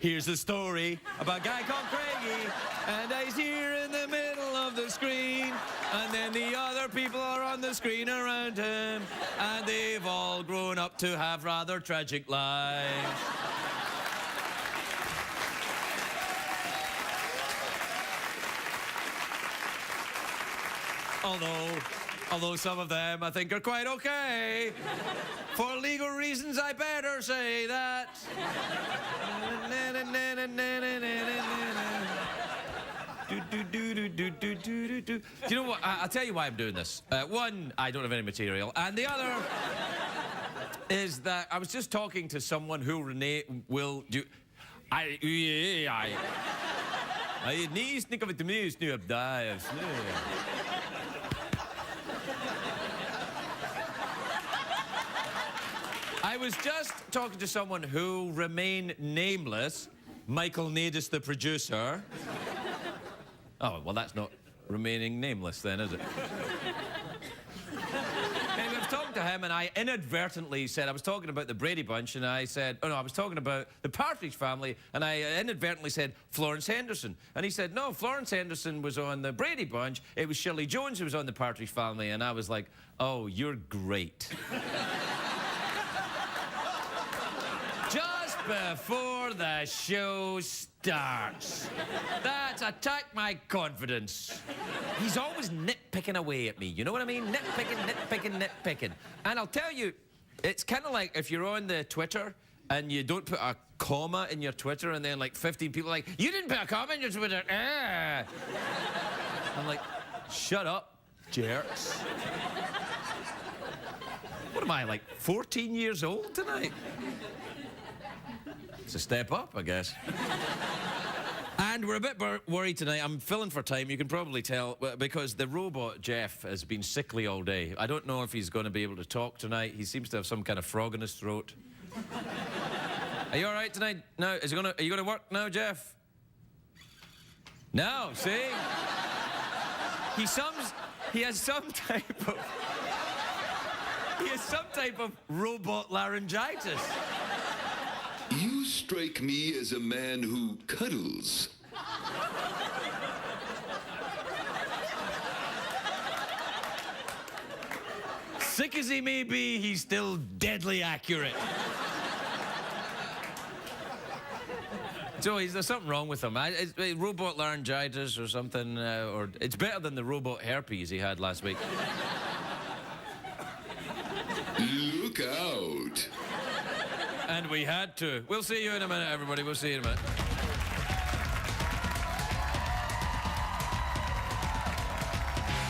Here's a story about a guy called Craigie, and he's here in the middle of the screen, and then the other people are on the screen around him, and they've all grown up to have rather tragic lives. Although some of them I think are quite okay. For legal reasons, I better say that. Do you know what? I'll tell you why I'm doing this. One, I don't have any material, and the other is that I was just talking to someone who will do. I was just talking to someone who remain nameless, Michael Nadis, the producer. Oh, well, that's not remaining nameless then, is it? Anyway, I was talking to him, and I inadvertently said, I was talking about the Brady Bunch, and I said, oh no, I was talking about the Partridge Family, and I inadvertently said Florence Henderson. And he said, no, Florence Henderson was on the Brady Bunch, it was Shirley Jones who was on the Partridge Family, and I was like, oh, you're great. Just before the show starts. That's attacked my confidence. He's always nitpicking away at me, you know what I mean? Nitpicking. And I'll tell you, it's kind of like if you're on the Twitter and you don't put a comma in your Twitter and then like 15 people are like, you didn't put a comma in your Twitter. Ah. I'm like, shut up, jerks. What am I, like 14 years old tonight? It's a step up, I guess. And we're a bit worried tonight. I'm filling for time, you can probably tell, because the robot, Jeff, has been sickly all day. I don't know if he's going to be able to talk tonight. He seems to have some kind of frog in his throat. Are you all right tonight? No, are you going to work now, Jeff? No, see? He has some type of robot laryngitis. You strike me as a man who cuddles. Sick as he may be, he's still deadly accurate. So there's something wrong with him. It's robot laryngitis or something, or it's better than the robot herpes he had last week. Look out. And we had to. We'll see you in a minute, everybody. We'll see you in a minute.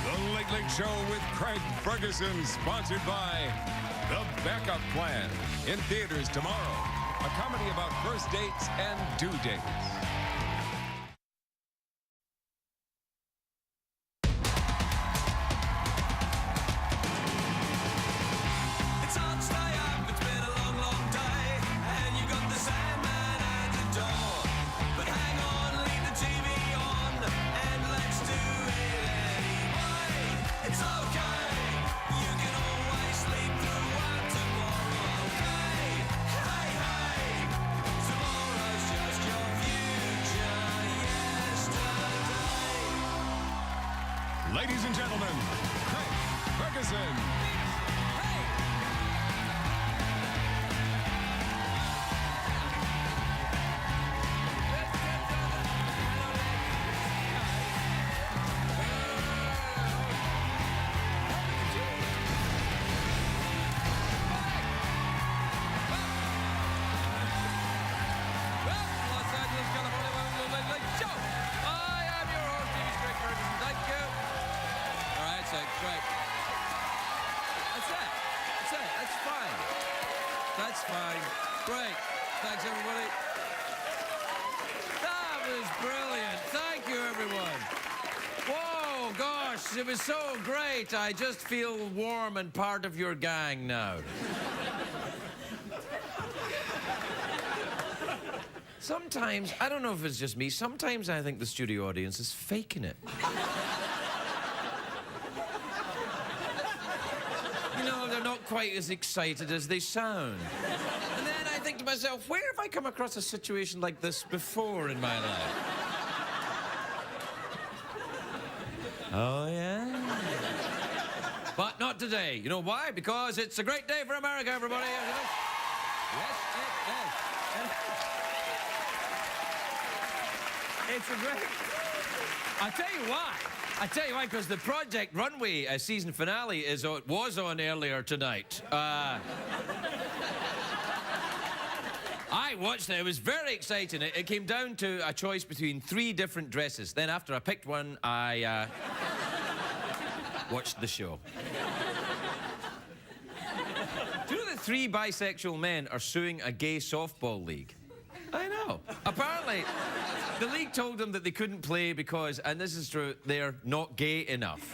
The Late Late Show with Craig Ferguson, sponsored by The Backup Plan. In theaters tomorrow. A comedy about first dates and due dates. Ladies and gentlemen, Craig Ferguson. That's fine. Great. Thanks, everybody. That was brilliant. Thank you, everyone. Whoa, gosh, it was so great. I just feel warm and part of your gang now. Sometimes, I don't know if it's just me, sometimes I think the studio audience is faking it. You know, they're not quite as excited as they sound. And then I think to myself, where have I come across a situation like this before in my life? Oh, yeah? But not today. You know why? Because it's a great day for America, everybody. Yes, it is. It's a great... I'll tell you why. I tell you why, because the Project Runway season finale was on earlier tonight. I watched it. It was very exciting. It came down to a choice between 3 different dresses. Then after I picked one, I watched the show. Do you know that 3 bisexual men are suing a gay softball league? I know. Apparently, the league told them that they couldn't play because, and this is true, they're not gay enough.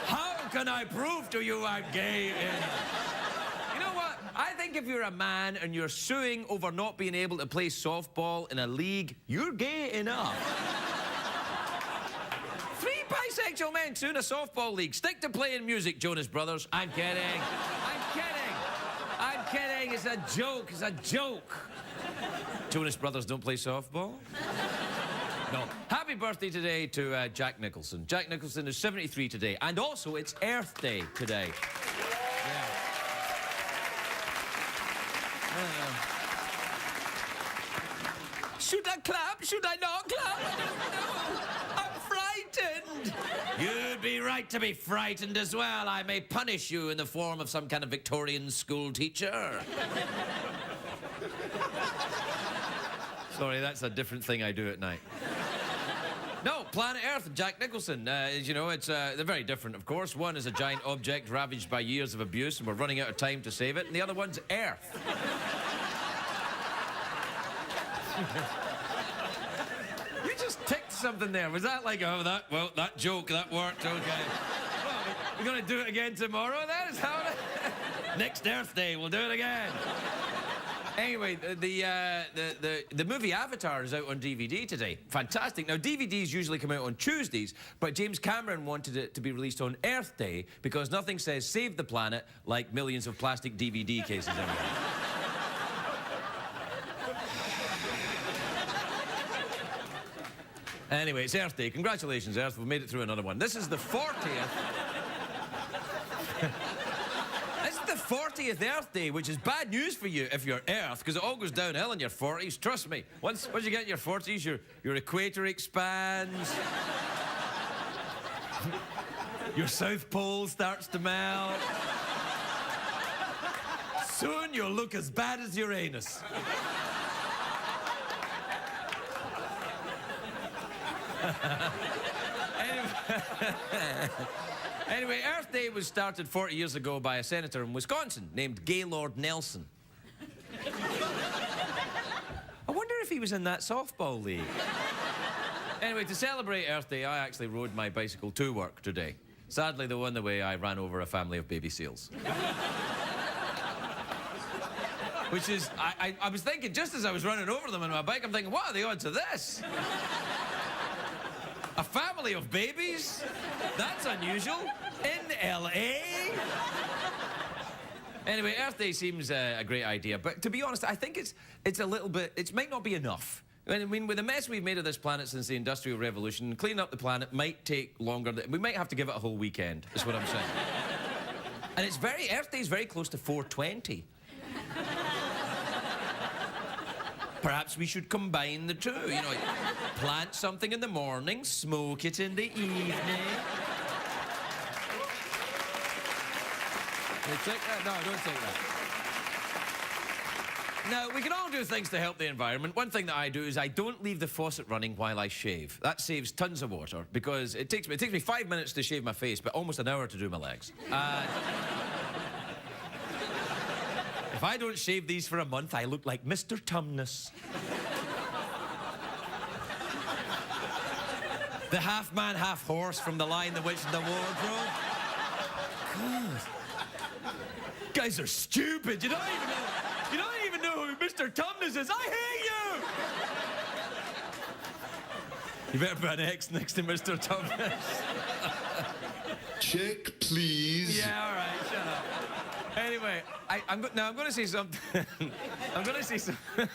How can I prove to you I'm gay enough? You know what? I think if you're a man and you're suing over not being able to play softball in a league, you're gay enough. 3 bisexual men suing a softball league. Stick to playing music, Jonas Brothers. I'm kidding. I'm kidding. I'm kidding. It's a joke. It's a joke. Jonas Brothers don't play softball? No. Happy birthday today to Jack Nicholson. Jack Nicholson is 73 today. And also, it's Earth Day today. Yeah. Should I clap? Should I not clap? I don't know. I'm frightened. You'd be right to be frightened as well. I may punish you in the form of some kind of Victorian school teacher. Sorry, that's a different thing I do at night. No, Planet Earth and Jack Nicholson. As you know, they're very different, of course. One is a giant object ravaged by years of abuse, and we're running out of time to save it. And the other one's Earth. You just ticked something there. Was that like, oh, that joke, that worked, okay. Well, we're going to do it again tomorrow, then? Is that what Next Earth Day, we'll do it again. Anyway, the movie Avatar is out on DVD today. Fantastic. Now, DVDs usually come out on Tuesdays, but James Cameron wanted it to be released on Earth Day because nothing says save the planet like millions of plastic DVD cases everywhere. Anyway, it's Earth Day. Congratulations, Earth. We've made it through another one. This is the 40th... 40th Earth Day, which is bad news for you if you're Earth, because it all goes downhill in your 40s. Trust me. Once you get in your 40s, your equator expands. Your South Pole starts to melt. Soon you'll look as bad as Uranus. Anyway, Earth Day was started 40 years ago by a senator in Wisconsin named Gaylord Nelson. I wonder if he was in that softball league. Anyway, to celebrate Earth Day, I actually rode my bicycle to work today. Sadly, though, on the way, I ran over a family of baby seals. Which is, I was thinking, just as I was running over them on my bike, I'm thinking, what are the odds of this? A family of babies? That's unusual. In L.A.? Anyway, Earth Day seems a great idea, but to be honest, I think it's a little bit... It might not be enough. I mean, with the mess we've made of this planet since the Industrial Revolution, cleaning up the planet might take longer. We might have to give it a whole weekend, is what I'm saying. And Earth Day is very close to 420. Perhaps we should combine the two, you know, like plant something in the morning, smoke it in the evening. Take that? No, don't take that. Now, we can all do things to help the environment. One thing that I do is I don't leave the faucet running while I shave. That saves tons of water because it takes me 5 minutes to shave my face, but almost an hour to do my legs. If I don't shave these for a month, I look like Mr. Tumnus. The half-man, half-horse from The Lion, the Witch, and the Wardrobe. God. Guys are stupid. You don't even know who Mr. Tumnus is. I hate you! You better put an X next to Mr. Tumnus. Check, please. Yeah, all right, shut up. Anyway. Anyway, I'm going to say something. I'm going to say something.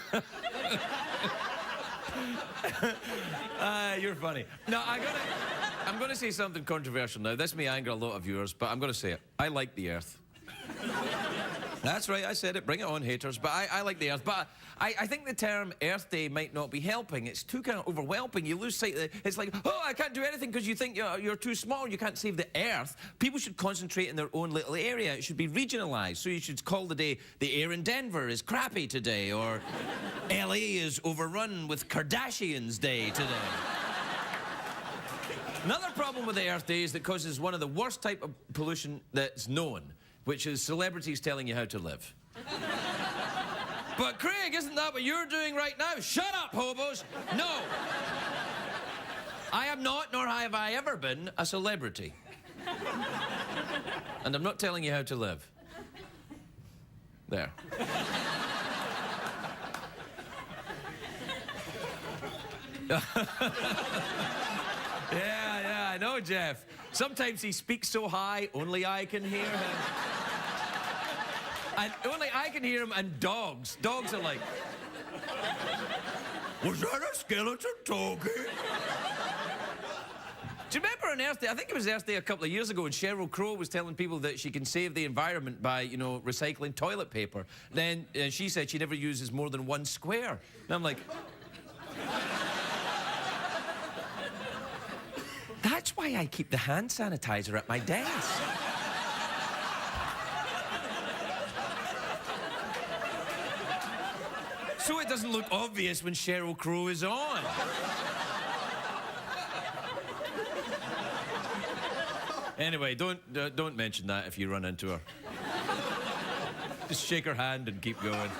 You're funny. No, I'm going to say something controversial now. This may anger a lot of viewers, but I'm going to say it. I like the Earth. That's right, I said it. Bring it on, haters. But I like the Earth. But I think the term Earth Day might not be helping. It's too kind of overwhelming. You lose sight of it. It's like, oh, I can't do anything because you think you're too small. You can't save the Earth. People should concentrate in their own little area. It should be regionalised. So you should call the day the air in Denver is crappy today, or LA is overrun with Kardashians Day today. Another problem with the Earth Day is that it causes one of the worst type of pollution that's known, which is celebrities telling you how to live. But Craig, isn't that what you're doing right now? Shut up, hobos! No! I am not, nor have I ever been, a celebrity. And I'm not telling you how to live. There. Yeah, I know, Jeff. Sometimes he speaks so high, only I can hear him. And only I can hear him, and dogs are like, was that a skeleton talking? Do you remember on Earth Day? I think it was Earth Day a couple of years ago, and Sheryl Crow was telling people that she can save the environment by, you know, recycling toilet paper. Then she said she never uses more than 1 square. And I'm like... That's why I keep the hand sanitizer at my desk. So it doesn't look obvious when Sheryl Crow is on. Anyway, don't mention that if you run into her. Just shake her hand and keep going.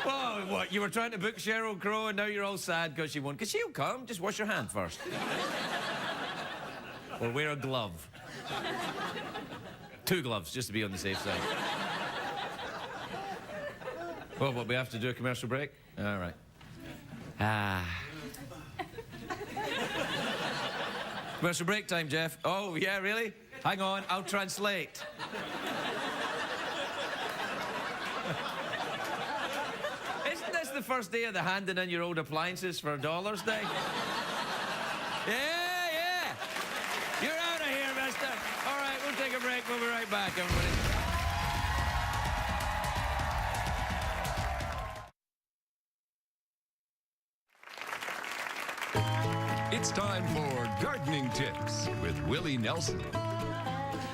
Well, what, you were trying to book Sheryl Crow and now you're all sad because she won't? Because she'll come. Just wash your hand first. Or wear a glove. 2 gloves, just to be on the safe side. Well, what, we have to do a commercial break? All right. Commercial break time, Jeff. Oh, yeah, really? Hang on, I'll translate. Isn't this the first day of the handing in your old appliances for $1 day? Yeah. You're out of here, mister. All right, we'll take a break. We'll be right back, everybody. It's time for Gardening Tips with Willie Nelson.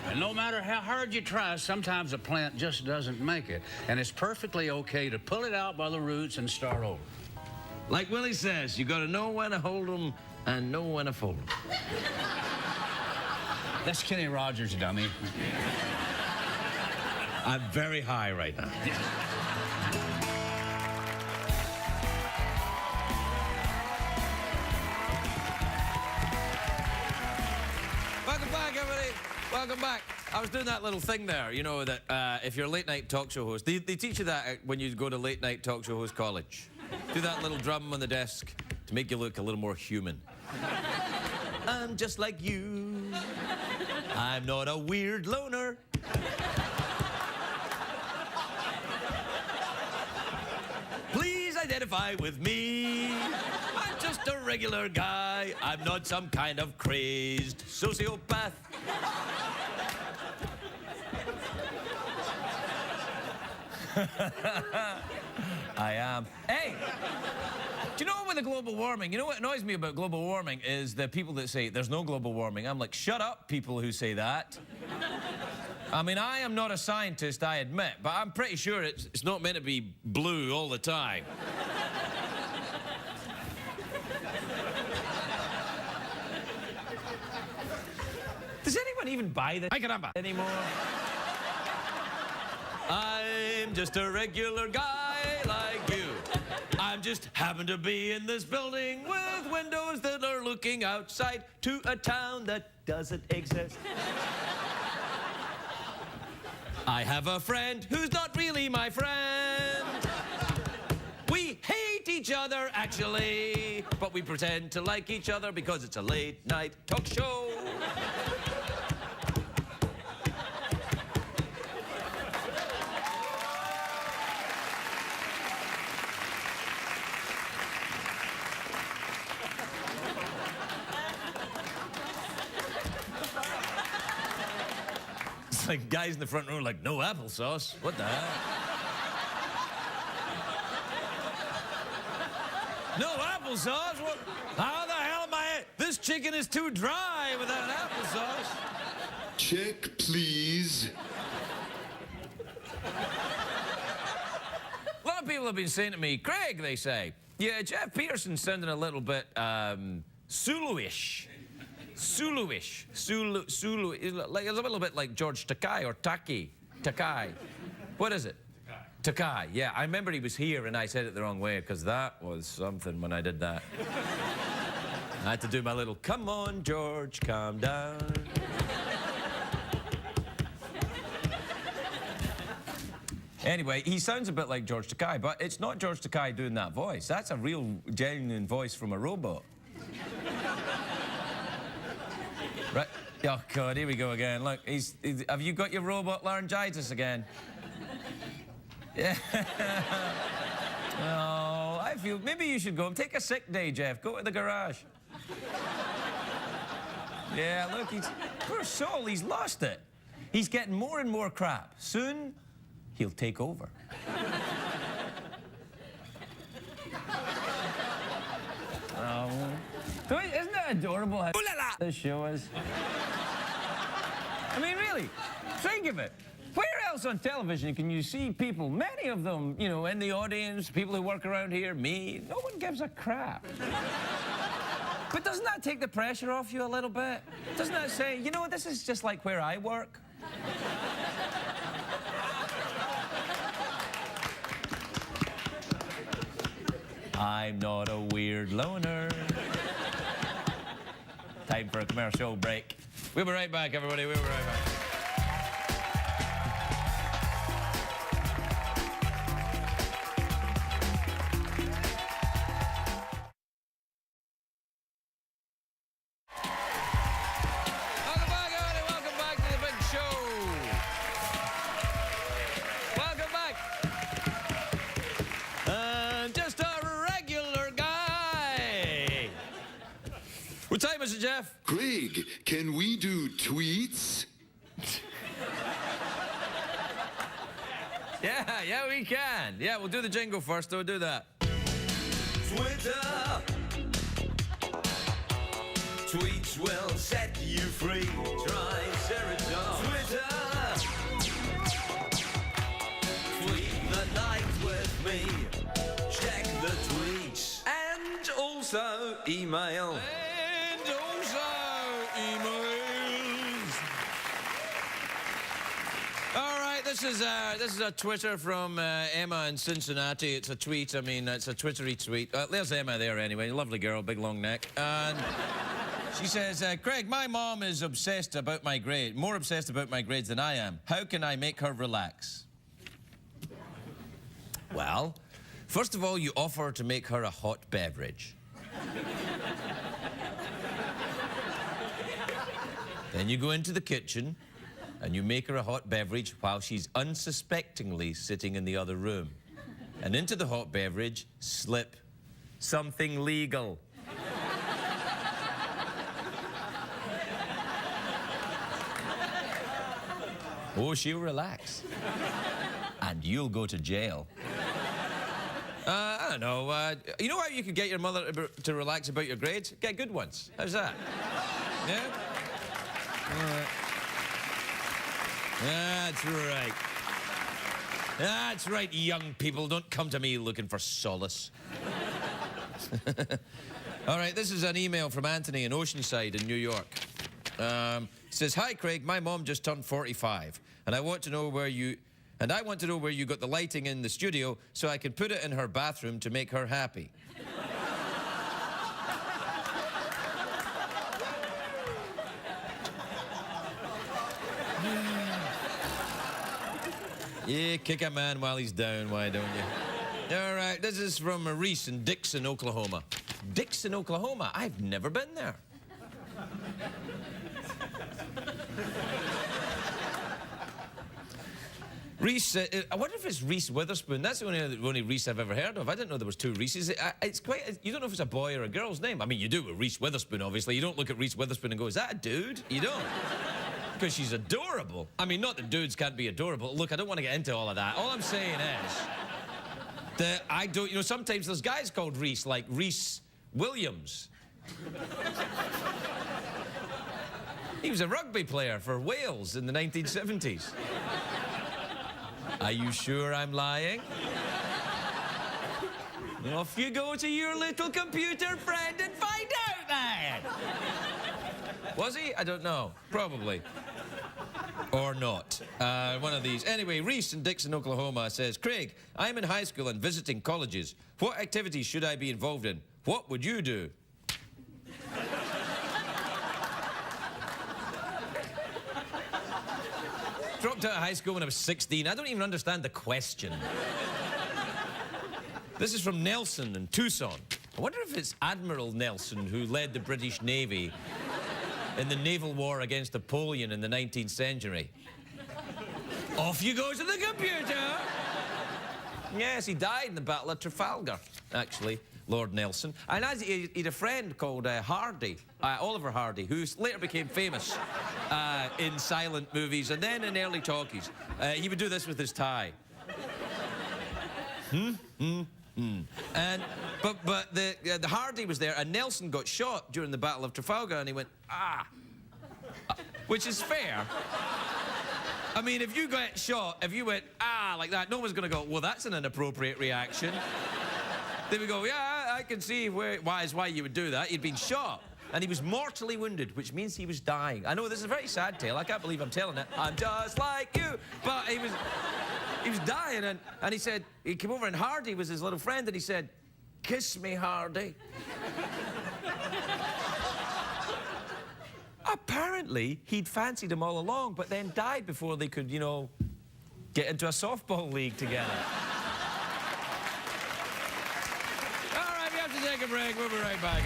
And no matter how hard you try, sometimes a plant just doesn't make it. And it's perfectly okay to pull it out by the roots and start over. Like Willie says, you got to know when to hold them and know when to fold them. That's Kenny Rogers, dummy. I'm very high right now. Welcome back, everybody. Welcome back. I was doing that little thing there, you know, that if you're a late-night talk show host, they teach you that when you go to late-night talk show host college. Do that little drum on the desk to make you look a little more human. I'm just like you. I'm not a weird loner. Please identify with me. I'm just a regular guy. I'm not some kind of crazed sociopath. I am. Hey, do you know with the global warming, you know what annoys me about global warming is the people that say there's no global warming. I'm like, shut up, people who say that. I mean, I am not a scientist, I admit, but I'm pretty sure it's not meant to be blue all the time. Does anyone even buy this anymore? I'm just a regular guy like you. I'm just happen to be in this building with windows that are looking outside to a town that doesn't exist. I have a friend who's not really my friend. We hate each other, actually, but we pretend to like each other because it's a late-night talk show. It's like guys in the front row like, no applesauce. What the hell? No applesauce? What? How the hell am I... This chicken is too dry without applesauce. Check, please. A lot of people have been saying to me, Craig, they say, yeah, Jeff Peterson's sounding a little bit Sulu-ish. Sulu-ish. Sulu, like, it's a little bit like George Takei or Takai. What is it? Takai, yeah. I remember he was here and I said it the wrong way because that was something when I did that. I had to do my little, come on, George, calm down. Anyway, he sounds a bit like George Takei, but it's not George Takei doing that voice. That's a real, genuine voice from a robot. Right? Oh, God, here we go again. Look, have you got your robot laryngitis again? Yeah. Oh, I feel... Maybe you should go. Take a sick day, Jeff. Go to the garage. Yeah, look, poor soul, he's lost it. He's getting more and more crap. Soon, he'll take over. Oh. Isn't that adorable how this show is? I mean, really, think of it. Where else on television can you see people, many of them, you know, in the audience, people who work around here, me, no one gives a crap. But doesn't that take the pressure off you a little bit? Doesn't that say, you know what, this is just like where I work? I'm not a weird loner. Time for a commercial break. We'll be right back, everybody. We'll be right back. Welcome back, everybody. Welcome back to the big show. Welcome back. Just a regular guy. What time is it, Jeff? Craig, can we do tweets? Yeah, we can. Yeah, we'll do the jingle first, though. Do that. Twitter. Tweets will set you free. Try Serotonin. Twitter. Tweet the night with me. Check the tweets. And also email. And also emails. All right, this is a Twitter from Emma in Cincinnati. It's a tweet. I mean, it's a Twittery tweet. There's Emma there anyway. Lovely girl, big long neck. And she says, Craig, my mom is obsessed about my grade, more obsessed about my grades than I am. How can I make her relax? Well, first of all, you offer to make her a hot beverage. Then you go into the kitchen and you make her a hot beverage while she's unsuspectingly sitting in the other room. And into the hot beverage, slip something legal. Oh, she'll relax. And you'll go to jail. I don't know. You know how you can get your mother to relax about your grades? Get good ones. How's that? Yeah? All right. That's right. That's right, young people. Don't come to me looking for solace. All right, this is an email from Anthony in Oceanside in New York. He says, "Hi, Craig. My mom just turned 45, and I want to know where you got the lighting in the studio so I can put it in her bathroom to make her happy." Yeah, kick a man while he's down, why don't you? All right, this is from Reese in Dixon, Oklahoma. Dixon, Oklahoma? I've never been there. Reese, I wonder if it's Reese Witherspoon. That's the only Reese I've ever heard of. I didn't know there was two Reeses. It's quite, you don't know if it's a boy or a girl's name. I mean, you do with Reese Witherspoon, obviously. You don't look at Reese Witherspoon and go, is that a dude? You don't. Because she's adorable. I mean, not that dudes can't be adorable. Look, I don't want to get into all of that. All I'm saying is that I don't, you know, sometimes there's guys called Reese, like Reese Williams. He was a rugby player for Wales in the 1970s. Are you sure I'm lying? Off you go to your little computer friend and find out that. Was he? I don't know. Probably. Or not. One of these. Anyway, Reese in Dixon, Oklahoma says, Craig, I'm in high school and visiting colleges. What activities should I be involved in? What would you do? Dropped out of high school when I was 16. I don't even understand the question. This is from Nelson in Tucson. I wonder if it's Admiral Nelson who led the British Navy in the naval war against Napoleon in the 19th century. Off you go to the computer. Yes, he died in the Battle of Trafalgar, actually, Lord Nelson. And he had a friend called Hardy, Oliver Hardy, who later became famous in silent movies and then in early talkies. He would do this with his tie. And but the Hardy was there, and Nelson got shot during the Battle of Trafalgar, and he went which is fair. I mean, if you got shot, if you went like that, no one's going to go, well, that's an inappropriate reaction. They would go, yeah, I can see why you would do that. He'd been shot, and he was mortally wounded, which means he was dying. I know this is a very sad tale. I can't believe I'm telling it. I'm just like you, but he was dying, and he said, he came over, and Hardy was his little friend, and he said, kiss me, Hardy. Apparently, he'd fancied him all along, but then died before they could, you know, get into a softball league together. All right, we have to take a break. We'll be right back.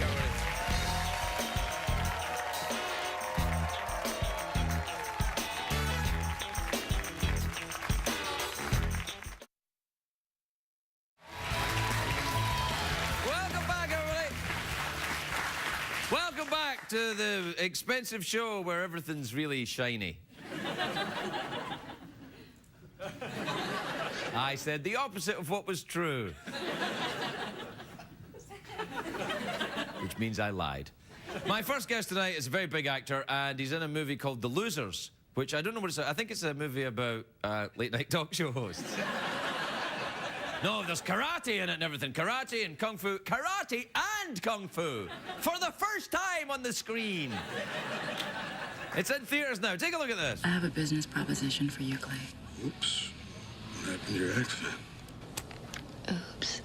Welcome back to the expensive show where everything's really shiny. I said the opposite of what was true. Which means I lied. My first guest tonight is a very big actor, and he's in a movie called The Losers, which I don't know what it's about. I think it's a movie about late-night talk show hosts. No, there's karate in it and everything. Karate and kung fu. Karate and kung fu. For the first time on the screen. It's in theaters now. Take a look at this. I have a business proposition for you, Clay. Oops. What happened to your accent? Oops.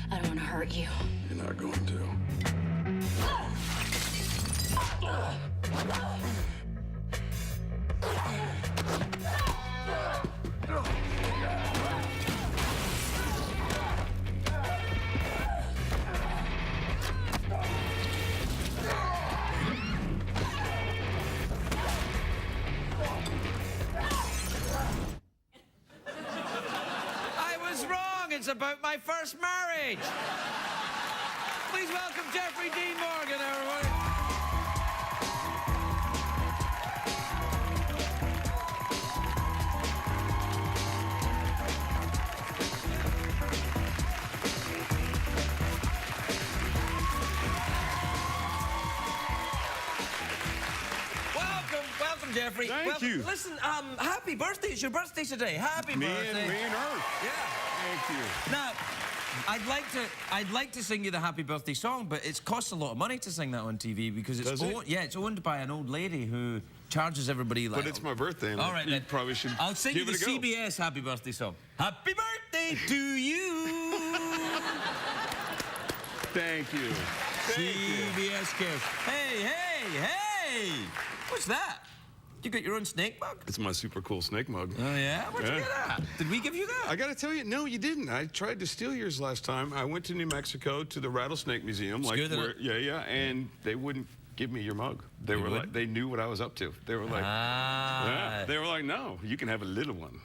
I don't want to hurt you. You're not going to. I was wrong. It's about my first marriage. Please welcome Jeffrey Dean Morgan, everybody. Welcome, Jeffrey. Thank you. Listen, happy birthday. It's your birthday today. Happy birthday. Me and her. Yeah. Thank you. Now, I'd like to sing you the happy birthday song, but it costs a lot of money to sing that on TV because it's it's owned by an old lady who charges everybody like. But it's my birthday. And all right, you then. probably should. I'll sing you give the it a go. CBS happy birthday song. Happy birthday to you. Thank you. Thank you. CBS Kiss. Hey! What's that? You got your own snake mug? It's my super cool snake mug. Oh, yeah? Where'd you get that? Did we give you that? I gotta tell you, no, you didn't. I tried to steal yours last time. I went to New Mexico to the Rattlesnake Museum, and they wouldn't give me your mug. They were like, they knew what I was up to. They were like, they were like, no, you can have a little one.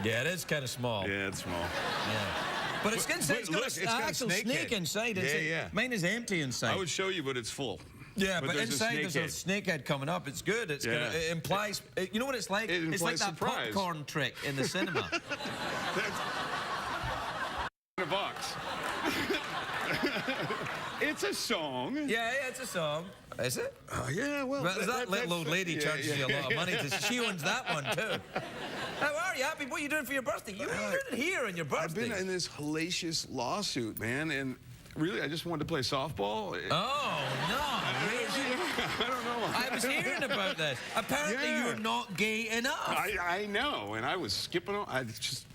Yeah, it is kind of small. Yeah, it's small. Yeah. But it's inside. It's got look, an it's got a actual snake snake head. inside. Yeah. Mine is empty inside. I would show you, but it's full. Yeah, but there's inside there's a head. snake head coming up. It's good. It's Yeah. it implies. You know what it's like? It It's like implies that surprise. popcorn trick in the cinema. In a box. It's a song. Yeah, it's a song. Is it? Yeah, well. Well, that little old lady yeah, charges you a lot of money. She owns that one too. How are you? Happy? What are you doing for your birthday? What are you doing here on your I've birthday? been in this hellacious lawsuit, man, and really, I just wanted to play softball. Oh no! Really? I don't know. I was hearing about this. Apparently, Yeah. you're not gay enough. I know, and I was skipping on. I just.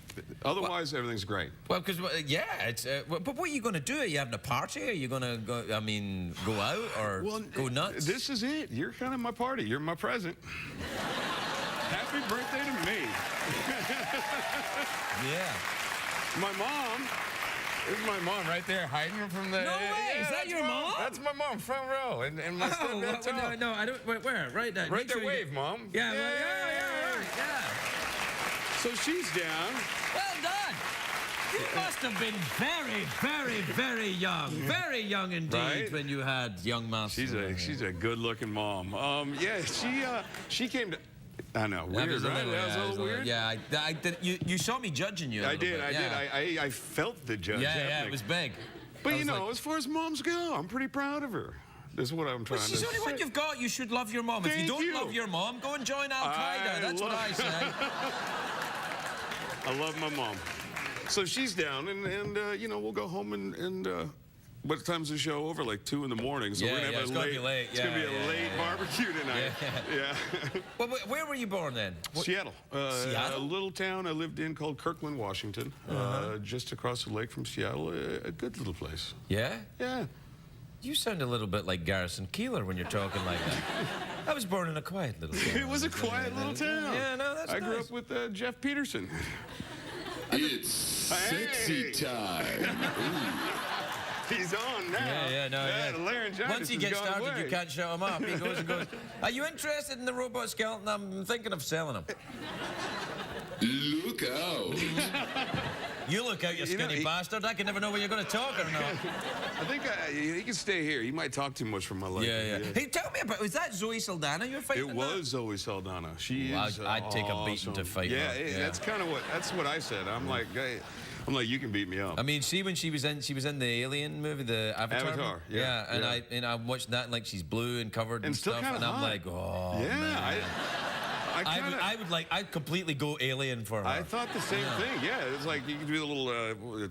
Otherwise, everything's great. Well, because yeah, it's. But what are you going to do? Are you having a party? Are you going to go? I mean, go out or go nuts? This is it. You're kind of my party. You're my present. Happy birthday to me. Yeah. My mom. This is my mom right there, hiding from the. No way. Is that that's your mom? That's my mom, front row, and my stepdad top. No, I don't. Where? Right there. Right there, wave, mom. Yeah, right, yeah. So she's down. Well done. You must have been very, very, very young. Very young indeed Right? when you had young master. She's a good-looking mom. Yeah, she came to. I know, That weird, was a right? little, That was a little weird. Yeah, I did. You saw me judging you. I did. I felt the judge. Yeah, happening. it was big. But I you was know, like- as far as moms go, I'm pretty proud of her. This is what I'm trying Well, to she's say. only what you've got. You should love your mom. If you Thank don't you. love your mom, go and join Al Qaeda. That's what I say. I love my mom. So she's down, and you know, we'll go home and what time's the show over? Like 2 in the morning. So Yeah, we're gonna yeah, have it's a gonna late. be late. It's gonna be a Yeah, late yeah. barbecue tonight. Yeah. Well, where were you born then? Seattle. Seattle? A little town I lived in called Kirkland, Washington, just across the lake from Seattle. A good little place. Yeah? Yeah. You sound a little bit like Garrison Keillor when you're talking like that. I was born in a quiet little town. It was a quiet little town. Yeah, no, that's I grew nice. up with Jeff Peterson. It's sexy time. He's on now. Yeah. The laryngitis Once he has gets gone started, away. you can't shut him up. He goes and goes, are you interested in the robot skeleton? I'm thinking of selling him. Look out. You look out, you You know, skinny bastard. I can never know when you're going to talk or not. I think he can stay here. He might talk too much for my life. Hey, tell me about, was that Zoe Saldana you're fighting? It was Zoe Saldana. She Well, is I'd take a beating to awesome. fight yeah, her. yeah, Yeah. that's what I said. I'm like, hey, you can beat me up. I mean, see when she was in the Alien movie, the Avatar. Avatar, movie? yeah, and I'm watching that and like she's blue and covered and still stuff, kinda and I'm hot. like, oh yeah, man. I'd completely go Alien for her. I thought the same thing. Yeah, it's like you can do the little.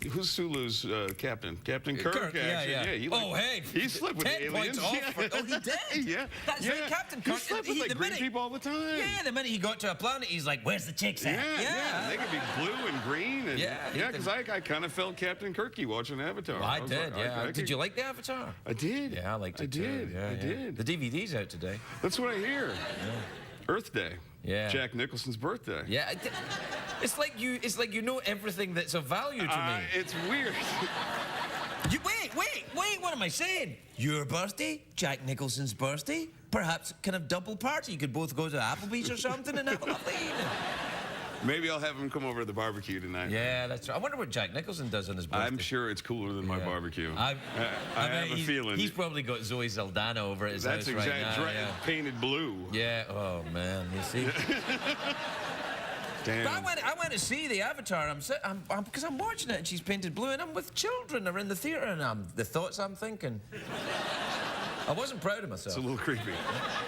Who's Sulu's captain? Captain Kirk. Yeah. He he slept with 10 the aliens. points off. Oh, he did. Yeah, That's right, Captain Kirk. He slept with like the green minute- people all the time. Yeah, the minute he got to a planet, he's like, "Where's the chicks at?" Yeah. They could be blue and green. And, Yeah, he because I kind of felt Captain Kirky watching Avatar. Well, I was did. like, Yeah. I Did could- you like the Avatar? I did. Yeah, I liked it I did. too. Yeah, I did. The DVD's out today. That's what I hear. Earth Day. Yeah. Jack Nicholson's birthday. Yeah. It's like you know everything that's of value to me. It's weird. Wait, what am I saying? Your birthday, Jack Nicholson's birthday, perhaps kind of double party. You could both go to Applebee's or something and have a lovely evening. Maybe I'll have him come over to the barbecue tonight. Yeah, that's right. I wonder what Jack Nicholson does on his birthday. I'm sure it's cooler than my Yeah. barbecue. I have a feeling. He's probably got Zoe Saldana over at his That's house right now. painted blue. Yeah. Oh man, you see. Damn. But I went to see the Avatar. Because I'm watching it and she's painted blue and I'm with children. They're in the theater and the thoughts I'm thinking. I wasn't proud of myself. It's a little creepy.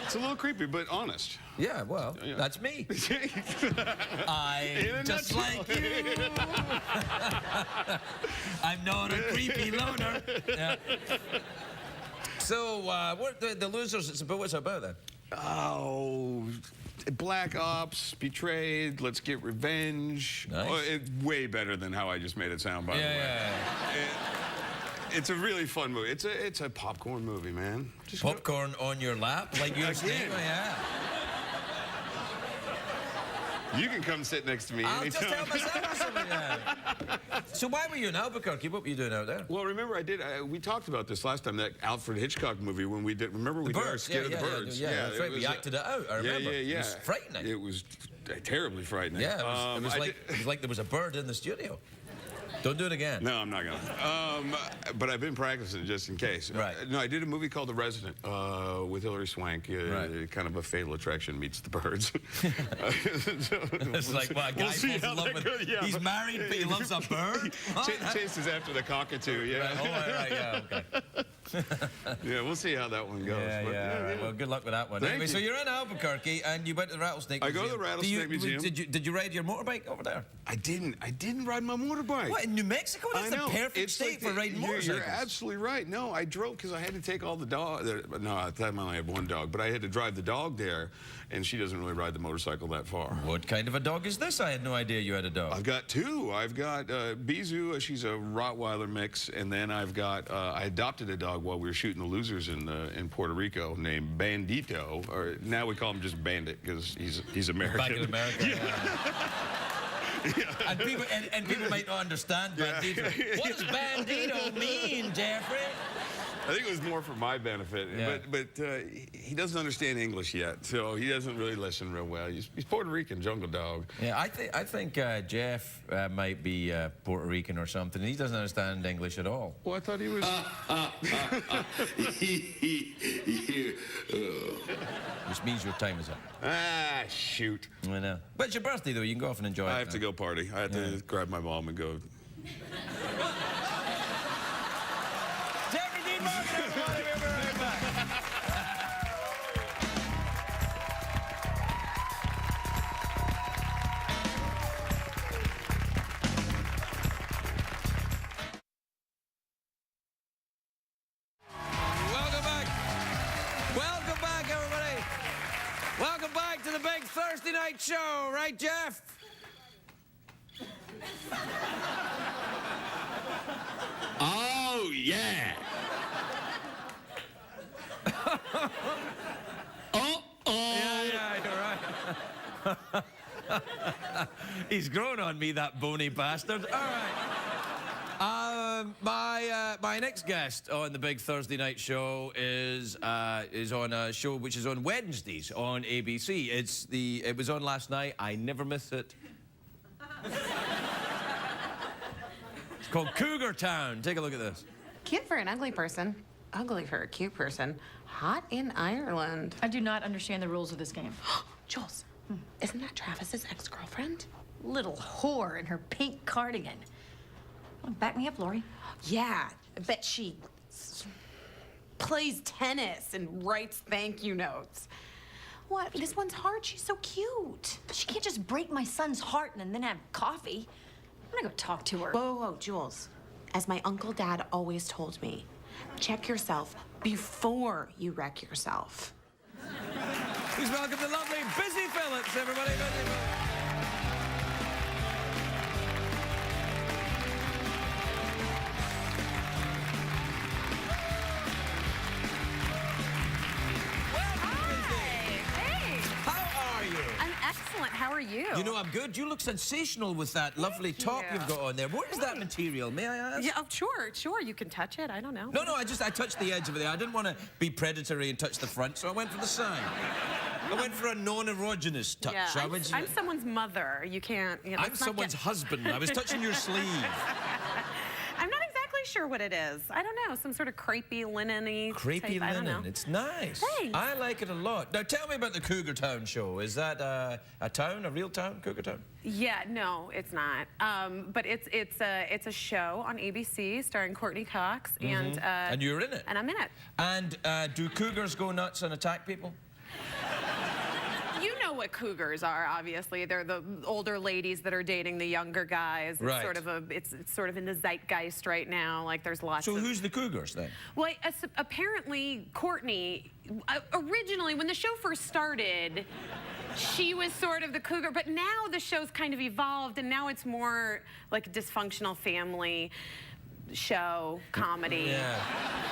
It's a little creepy, but honest. Yeah, well, Yeah. that's me. In a I'm just nutshell. like you. I'm not a creepy loner. Yeah. So, what the losers? What's it about then? Oh, Black Ops, betrayed. Let's get revenge. Nice. Way better than how I just made it sound. By the way. Yeah. It's a really fun movie. It's a popcorn movie, man. Just go- Popcorn on your lap, like you're saying. Again. Yeah. You can come sit next to me I'll just anytime. help myself. So why were you in Albuquerque? What were you doing out there? Well, remember, we talked about this last time, that Alfred Hitchcock movie when we did. Remember we did our skit of the birds. Yeah, that's right. We acted it out. I remember. Yeah. It was frightening. It was terribly frightening. Yeah, it was I like there was a bird in the studio. Don't do it again. No, I'm not gonna. But I've been practicing just in case. Right. No, I did a movie called The Resident with Hilary Swank. Right. Kind of a Fatal Attraction meets The Birds. It's like, well, a guy falls in love with... He's married, but he loves a bird? Chases after the cockatoo, yeah. Right. Oh, right, yeah, okay. Yeah, we'll see how that one goes. Yeah, but, yeah. Well, good luck with that one. Thank Anyway, you. so you're in Albuquerque and you went to the Rattlesnake I Museum. go to the Rattlesnake Museum. Did you ride your motorbike over there? I didn't ride my motorbike. What, in New Mexico? That's the perfect It's state for riding motorcycles. You're absolutely right. No, I drove because I had to take all the dog. No, at the time I only had one dog, but I had to drive the dog there, and she doesn't really ride the motorcycle that far. What kind of a dog is this? I had no idea you had a dog. I've got two. I've got Bizu. She's a Rottweiler mix, and then I've got I adopted a dog while we were shooting The Losers in Puerto Rico named Bandito, or now we call him just Bandit because he's American. Back in America. Yeah. And people might not understand Bandito. What does Bandito mean, Jeffrey? I think it was more for my benefit, Yeah. but he doesn't understand English yet, so he doesn't really listen real well. He's Puerto Rican, jungle dog. Yeah, I think Jeff might be Puerto Rican or something. He doesn't understand English at all. Well, I thought he was... Which means your time is up. Ah, shoot. I know. But it's your birthday, though. You can go off and enjoy it. I have to go party. I have to grab my mom and go. Jeffrey Dean Morgan, everybody. We'll be right back. Welcome back. Welcome back, everybody. Welcome back to the big Thursday night show, right, Jeff? Oh, yeah. Yeah, you're right. He's grown on me, that bony bastard. All right. My next guest on the big Thursday night show is on a show which is on Wednesdays on ABC. It was on last night. I never miss it. It's called Cougar Town. Take a look at this. Cute for an ugly person. Ugly for a cute person. Hot in Ireland. I do not understand the rules of this game. Jules, isn't that Travis's ex-girlfriend? Little whore in her pink cardigan. Well, back me up, Lori. Yeah, I bet she plays tennis and writes thank you notes. What? This one's hard. She's so cute. She can't just break my son's heart and then have coffee. I'm gonna go talk to her. Whoa, whoa, whoa, Jules. As my Uncle Dad always told me, check yourself before you wreck yourself. Please welcome the lovely Busy Phillips, everybody. Busy Phillips. How are you? You know, I'm good. You look sensational with that lovely top you've got on there. What is that material, may I ask? Yeah, oh, sure. You can touch it. I don't know. No, I touched the edge of it. I didn't want to be predatory and touch the front, so I went for the side. I went for a non-erogenous touch. Yeah, I'm someone's mother. You can't, I'm someone's husband. I was touching your sleeve. I'm not exactly sure what it is. I don't know. Some sort of crepey, linen-y Crepey type. I don't know. linen. It's nice. Thanks. I like it a lot. Now, tell me about the Cougar Town show. Is that a town, a real town, Cougar Town? Yeah, no, it's not. But it's a show on ABC starring Courtney Cox And you're in it. And I'm in it. And do cougars go nuts and attack people? You know what cougars are, obviously. They're the older ladies that are dating the younger guys. Right. It's sort of in the zeitgeist right now. Like there's lots So of... who's the cougars then? Well, apparently Courtney, originally when the show first started, she was sort of the cougar, but now the show's kind of evolved and now it's more like a dysfunctional family show, comedy. Yeah.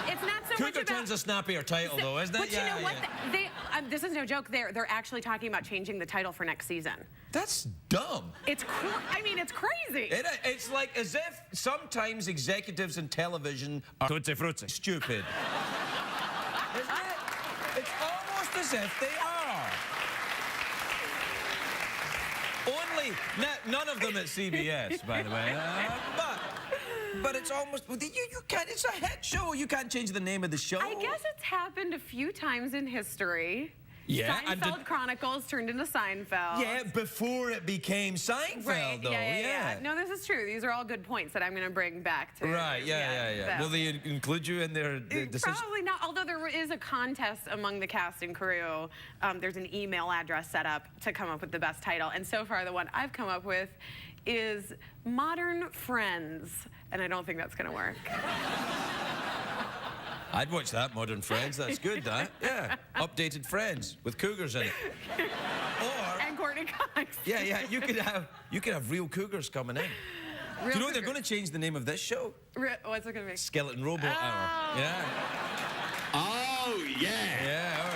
It's not so Cougar much about... Town's a snappier title, though, isn't it? But you know what? This is no joke. They're actually talking about changing the title for next season. That's dumb. It's crazy. It's like as if sometimes executives in television are stupid. Isn't it? It's almost as if they are. Only none of them at CBS, by the way. But But it's almost, you can't, it's a hit show. You can't change the name of the show. I guess it's happened a few times in history. Yeah, and Seinfeld Chronicles turned into Seinfeld. Yeah, before it became Seinfeld, right. though. Yeah. No, this is true. These are all good points that I'm going to bring back to. Right, yeah. So. Will they include you in their decision? Probably not, although there is a contest among the cast and crew. There's an email address set up to come up with the best title. And so far, the one I've come up with is Modern Friends. And I don't think that's going to work. I'd watch that, Modern Friends. That's good, that. Yeah. Updated Friends with cougars in it. Or... And Courtney Cox. Yeah. You could have real cougars coming in. Do you know they're going to change the name of this show? What's it going to be? Skeleton Robot Hour. Yeah. Oh, yeah. Yeah, oh,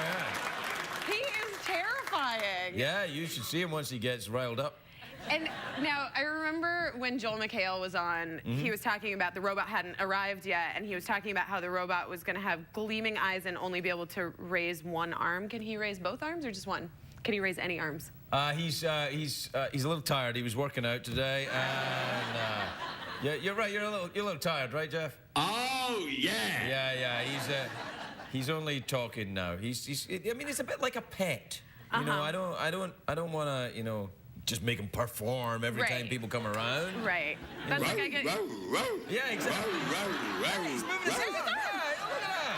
yeah. He is terrifying. Yeah, you should see him once he gets riled up. And now, I remember when Joel McHale was on, he was talking about the robot hadn't arrived yet, and he was talking about how the robot was going to have gleaming eyes and only be able to raise one arm. Can he raise both arms or just one? Can he raise any arms? He's a little tired. He was working out today, and yeah, you're right. You're a little tired, right, Jeff? Oh, yeah. Yeah. He's only talking now. I mean, it's a bit like a pet. You know, I don't want to, just make him perform every time people come around. Right. That's like I get... Yeah, exactly. He's moving his head. Yeah, look at that.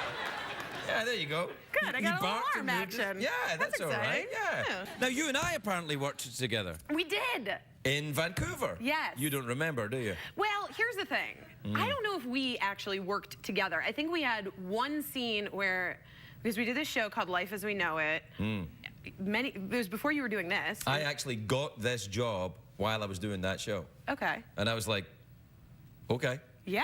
Yeah, there you go. Good, I got a little arm action. Yeah, that's all right. Yeah. Now, you and I apparently worked together. We did. In Vancouver. Yes. You don't remember, do you? Well, here's the thing. I don't know if we actually worked together. I think we had one scene where, because we did this show called Life as We Know It. It was before you were doing this. I actually got this job while I was doing that show. Okay. And I was like, okay. Yeah.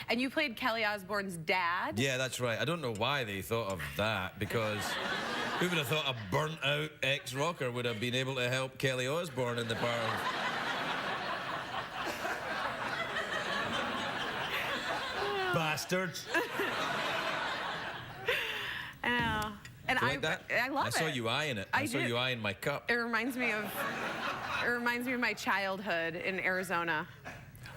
And you played Kelly Osbourne's dad? Yeah, that's right. I don't know why they thought of that, because who would have thought a burnt-out ex-rocker would have been able to help Kelly Osbourne in the part of... Bastards. And you like that? I love it. I saw you eyeing it. I saw you eyeing my cup. It reminds me of my childhood in Arizona.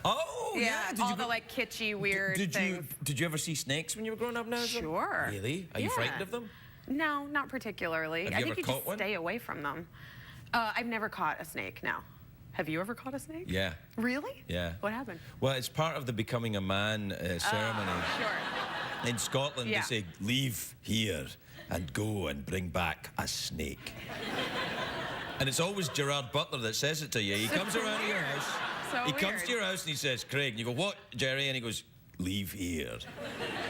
Oh, yeah. All the like kitschy, weird things. Did you ever see snakes when you were growing up now? Sure. Really? Are you frightened of them? No, not particularly. Have you ever caught one? Stay away from them. I've never caught a snake, no. Have you ever caught a snake? Yeah. Really? Yeah. What happened? Well, it's part of the becoming a man ceremony. Sure. In Scotland, they say, leave here and go and bring back a snake. And it's always Gerard Butler that says it to you. He comes around to your house. He comes to your house and he says, Craig, and you go, what, Jerry? And he goes, leave here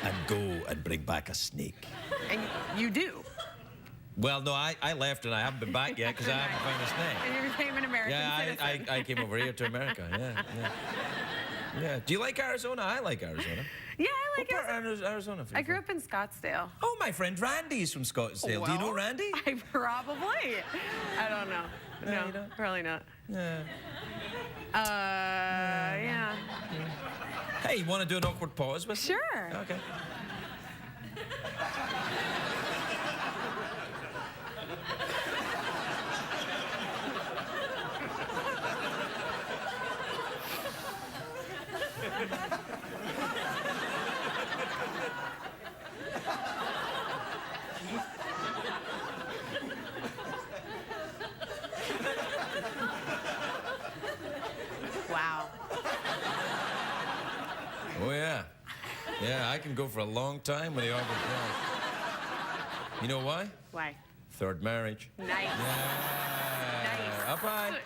and go and bring back a snake. And you do? Well, no, I left and I haven't been back yet because I haven't found a snake. And you became an American citizen. I came over here to America, yeah. Do you like Arizona? I like Arizona. Yeah, I like Arizona. I grew up in Scottsdale. Oh, my friend Randy's from Scottsdale. Well, do you know Randy? I probably. I don't know. No, you don't? probably not. Yeah. Yeah. Hey, you want to do an awkward pause with me? Sure. Okay. Wow. Oh, yeah. Yeah, I can go for a long time with the awkward pause. You know why? Why? Third marriage. Nice. Yeah. Nice. Up high.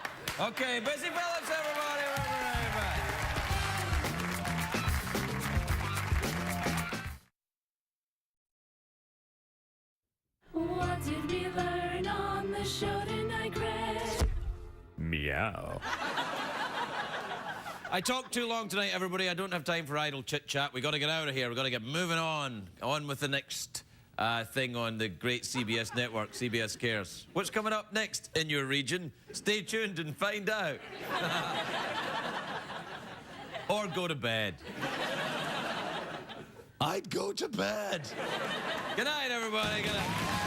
Okay, Busy Phillips, everybody. We're right back. What did we learn on the show tonight, Greg? Meow. I talked too long tonight, everybody. I don't have time for idle chit-chat. We got to get out of here. We got to get moving on. On with the next thing on the great CBS network, CBS Cares. What's coming up next in your region? Stay tuned and find out. Or go to bed. I'd go to bed. Good night, everybody. Good night.